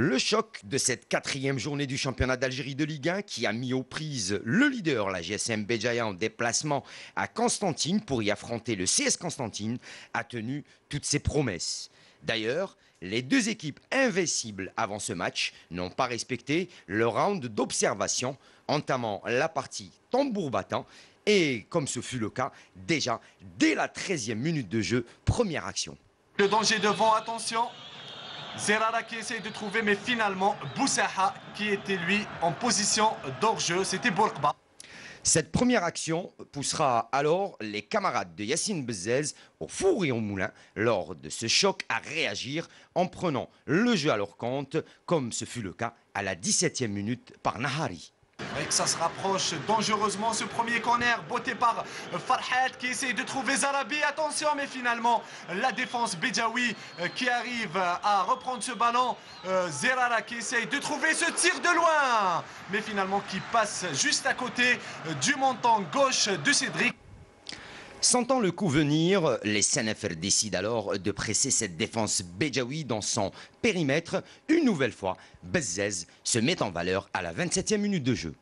Le choc de cette 4e journée du championnat d'Algérie de Ligue 1 qui a mis aux prises le leader, la GSM Béjaïa, en déplacement à Constantine pour y affronter le CS Constantine, a tenu toutes ses promesses. D'ailleurs, les deux équipes invincibles avant ce match n'ont pas respecté le round d'observation, entamant la partie tambour battant. Et comme ce fut le cas, déjà dès la 13e minute de jeu, première action. Le danger devant, attention. Zerara qui essaye de trouver, mais finalement, Boussaha qui était lui en position d'hors-jeu. C'était Bourkba. Cette première action poussera alors les camarades de Yassine Bezzez au four et au moulin lors de ce choc à réagir en prenant le jeu à leur compte, comme ce fut le cas à la 17e minute par Nahari. Et que ça se rapproche dangereusement, ce premier corner botté par Farhat qui essaye de trouver Zarabi. Attention, mais finalement, la défense Béjaoui qui arrive à reprendre ce ballon. Zerara qui essaye de trouver ce tir de loin, mais finalement qui passe juste à côté du montant gauche de Cédric. Sentant le coup venir, les Senefr décident alors de presser cette défense Béjaoui dans son périmètre. Une nouvelle fois, Bezzez se met en valeur à la 27e minute de jeu.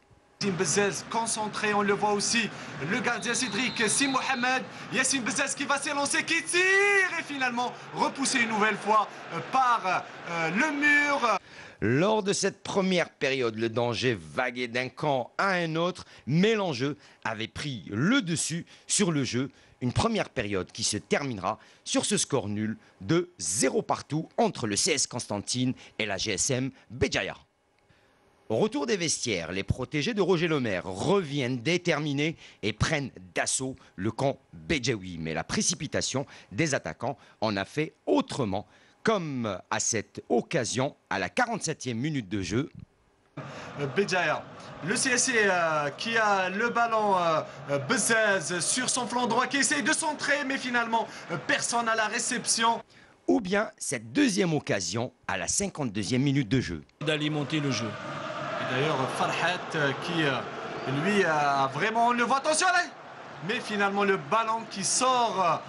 Bezzez concentré, on le voit aussi, le gardien Cédric Si Mohamed, Yassine Bezzez qui va s'élancer, qui tire et finalement repoussé une nouvelle fois par le mur. Lors de cette première période, le danger vaguait d'un camp à un autre, mais l'enjeu avait pris le dessus sur le jeu. Une première période qui se terminera sur ce score nul de 0 partout entre le CS Constantine et la GSM Béjaïa. Au retour des vestiaires, les protégés de Roger Lemaire reviennent déterminés et prennent d'assaut le camp Béjaoui. Mais la précipitation des attaquants en a fait autrement, comme à cette occasion à la 47e minute de jeu. Béjaïa, le CSC qui a le ballon, Bezzez sur son flanc droit qui essaye de centrer, mais finalement personne à la réception. Ou bien cette deuxième occasion à la 52e minute de jeu. D'alimenter le jeu. D'ailleurs, Farhat qui, lui, a vraiment... On le voit, attention là. Mais finalement, le ballon qui sort...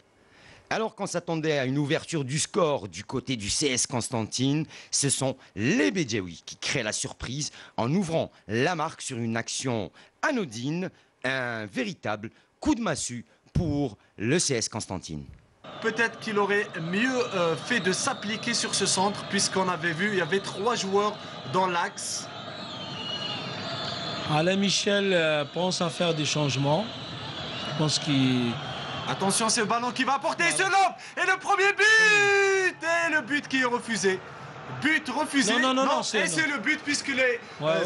Alors qu'on s'attendait à une ouverture du score du côté du CS Constantine, ce sont les Béjaoui qui créent la surprise en ouvrant la marque sur une action anodine, un véritable coup de massue pour le CS Constantine. Peut-être qu'il aurait mieux fait de s'appliquer sur ce centre, puisqu'on avait vu, il y avait 3 joueurs dans l'axe. Alain Michel pense à faire des changements. Je pense qu'il... Attention, c'est le ballon qui va apporter ce lob. Et le premier but. Et le but qui est refusé. But refusé. Non, et c'est le but puisque les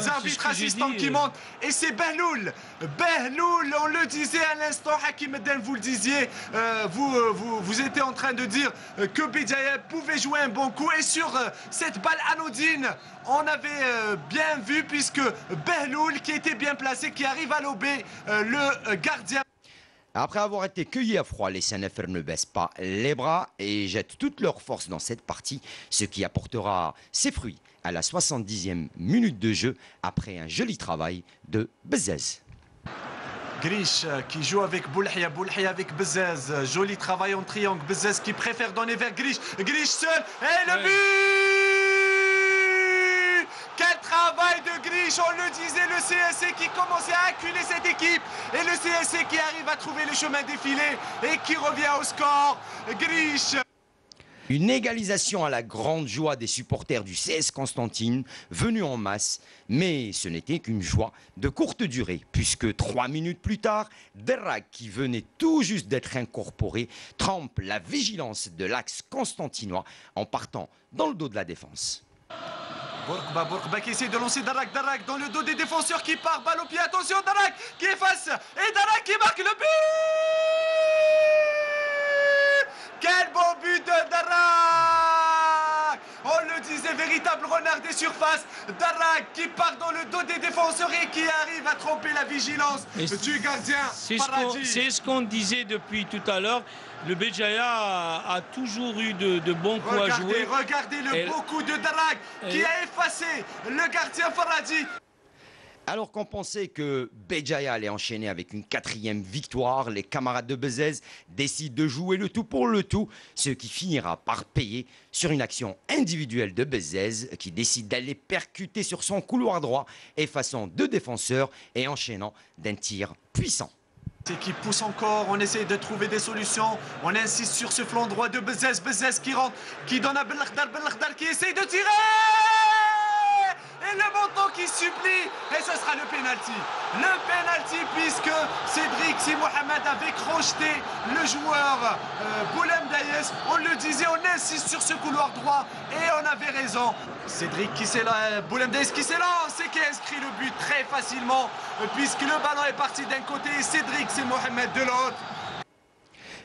arbitres assistants qui montent. Et c'est Behloul. Behloul, on le disait à l'instant, Hakim Eden, vous le disiez. Vous étiez en train de dire que Béjaïa pouvait jouer un bon coup. Et sur cette balle anodine, on avait bien vu puisque Behloul, qui était bien placé, qui arrive à lober le gardien. Après avoir été cueillis à froid, les Senefr ne baissent pas les bras et jettent toute leur force dans cette partie, ce qui apportera ses fruits à la 70e minute de jeu après un joli travail de Bezzez. Grish qui joue avec Boulhia, Boulhia avec Bezzez, joli travail en triangle, Bezzez qui préfère donner vers Grish, Grish seul, et le but! Quel travail de Grish, on le disait, le CSC qui commençait à acculer cette équipe et le CSC qui arrive à trouver le chemin défilé et qui revient au score. Grish. Une égalisation à la grande joie des supporters du CS Constantine, venus en masse, mais ce n'était qu'une joie de courte durée, puisque 3 minutes plus tard, Derrak, qui venait tout juste d'être incorporé, trempe la vigilance de l'axe constantinois en partant dans le dos de la défense. Bourkba qui essaie de lancer Derrak dans le dos des défenseurs qui part, balle au pied, attention Derrak qui efface et Derrak qui marque le but. Quel beau but de Derrak! On le disait, véritable renard des surfaces. Derrak qui part dans le dos des défenseurs et qui arrive à tromper la vigilance du gardien. C'est ce qu'on disait depuis tout à l'heure. Le Béjaïa a toujours eu de bons coups à jouer. Regardez le beau coup de Derrak qui a effacé le gardien Faradi. Alors qu'on pensait que Béjaïa allait enchaîner avec une 4e victoire, les camarades de Bezez décident de jouer le tout pour le tout, ce qui finira par payer sur une action individuelle de Bezez qui décide d'aller percuter sur son couloir droit, effaçant 2 défenseurs et enchaînant d'un tir puissant. Qui pousse encore, on essaie de trouver des solutions, on insiste sur ce flanc droit de Bezez, Bezez qui rentre, qui donne à Belkhdar qui essaye de tirer. Et le montant qui supplie, et ce sera le pénalty. Le pénalty puisque Cédric Si Mohamed avait crocheté le joueur Boulem Daïs. On le disait, on insiste sur ce couloir droit et on avait raison. Cédric qui s'élance, Boulem Daïs qui s'élance et qui inscrit le but très facilement puisque le ballon est parti d'un côté et Cédric Si Mohamed de l'autre.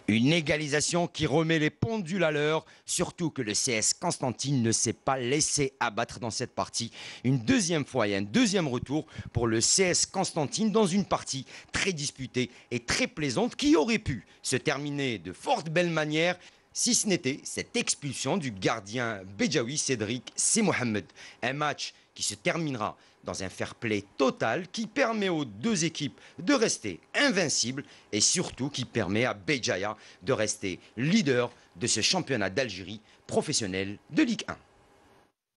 Une égalisation qui remet les pendules à l'heure, surtout que le CS Constantine ne s'est pas laissé abattre dans cette partie. Une 2e fois et un 2e retour pour le CS Constantine dans une partie très disputée et très plaisante qui aurait pu se terminer de fort belle manière si ce n'était cette expulsion du gardien béjaoui Cédric Si Mohamed. Un match qui se terminera dans un fair play total qui permet aux 2 équipes de rester invincibles et surtout qui permet à Béjaïa de rester leader de ce championnat d'Algérie professionnel de Ligue 1.